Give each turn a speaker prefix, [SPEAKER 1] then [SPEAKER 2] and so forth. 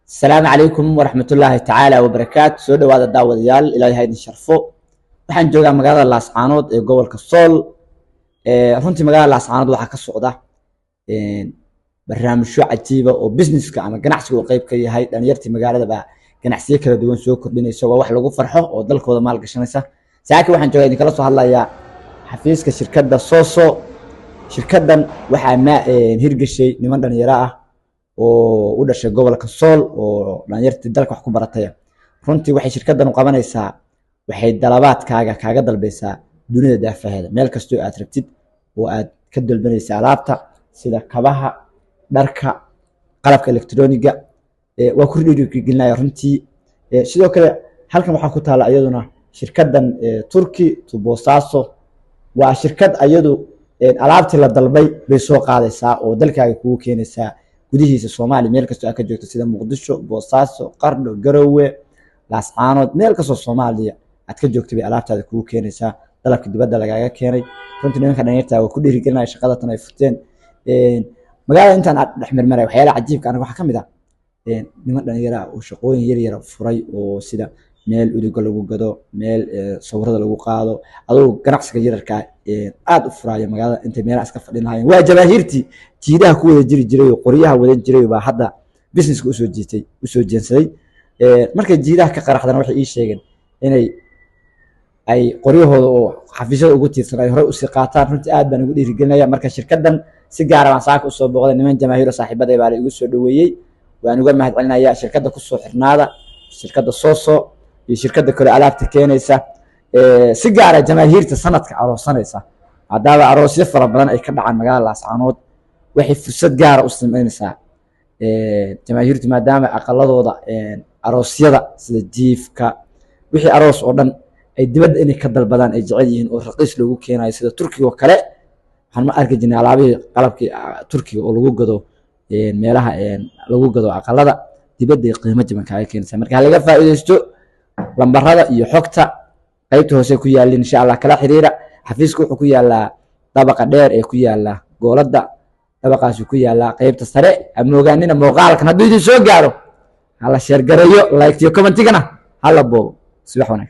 [SPEAKER 1] السلام عليكم ورحمة الله تعالى وبركاته. سو dhawaada daawadayaal ilaahay ha idin sharfo. Waxaan joogaa magaalada Laascaanood ee gobolka Sool. Runtii magaalada Laascaanood waxaa ka socda barnaamijyo cajiib ah oo businesska ama ganacsiga qayb ka yahay. Dhalinyartii magaalada baa ganacsiyo kala duwan soo kordhinaysa, waa wax lagu farxo oo dalkooda maal gashanaysa. Saaki waxaan joogaa idin kala soo hadlayaa xafiiska shirkadda Soso. Shirkaddan waxaa hirgashay niman dhalinyaro ah oo u dhashay gobolka Sool oo dhalinyartii dalka wax ku baratay. Runtii waxay shirkaddan u qabanaysaa waxay dalabaadkaaga kaaga dalbaysaa dunida daafaheeda meel kasta oo aad rabtid oo aad ka dalbanaysaa alaabta sida kabaha, dharka, qalabka elektarooniga waa ku dhiirigelinaya runtii. Sidoo kale halkan waxaa ku taala iyaduna shirkaddan Turkey to Bosaso. waa shirkad iyadu alaabtii la dalbay bay soo qaadaysaa oo dalkaaga kugu keenaysaa gudihiisa Soomaaliya meel kasta oo ka joogto sida Muqdisho, Boosaaso, Qardho, Garowe, Laascaanood, meel kasta oo Soomaaliya aad ka joogto bay alaabtaada kugu keenaysaa dalabka dibadda lagaaga keenay. runtii nimanka dhalinyarta waa ku dhiirigelinaya shaqada tan ay furteen. magaalada intaan aad dhex marmaray waxyaalaha cajiibka aniga waxaa ka mid ah niman dhalinyaro ah oo shaqooyin yar yar furay oo sida meel uduga lagu gado, meel sawirada lagu qaado, adoo ganacsiga yararka aad u furaya magaalada inta meelaha iska fadhin lahaayeen. waa jabaahiirtii jiidaha ku wada jiri jiray oo qoryaha wada jiray baa hadda businesska usoo jeensaday. markay jiidaha ka qaraxdana waxay ii sheegeen inay ay qoryahooda oo xafiisyada ugu tiirsan ay hore usii qaataan. runtii aad baan ugu dhiirigelinaya. marka shirkaddan si gaara baan saaka usoo booqday, niman jamaahiiro saaxiibaday baa la igu soo dhaweeyey, waan uga mahad celinayaa. shirkadda kusoo xirnaada, shirkadda Soso iyo shirkadda kale alaabta keenaysa. si gaara jamaahiirta sanadka aroosanaysa maadaama aroosyo fara badan ay ka dhacaan magaalada Laascaanood, waxay fursad gaara u sameynaysaa jamaahiirtu maadaama aqaladooda aroosyada sida jiifka wixii aroos oo dhan ay dibadda inay ka dalbadaan ay jecel yihiin oo raqiis loogu keenayo sida Turkiga oo kale. waxaan ma arki jirnay alaabihii qalabkii Turkiga oo lagu gado meelaha lagu gado aqalada dibadda qiimo jaban kaaga keenaysa. marka laga faa'iideysto lambarada iyo xogta qaybta hoose ku yaalin insha Allah kala xiriira. xafiisku wuxuu ku yaalaa dabaqa dheer ee ku yaala goolada, dabaqaas ku yaala qaybta sare. ama ogaanina muuqaalkan haddii idin soo gaaro hala share gareeyo, like iyo commentigana hala boobo. subax wanaagsan.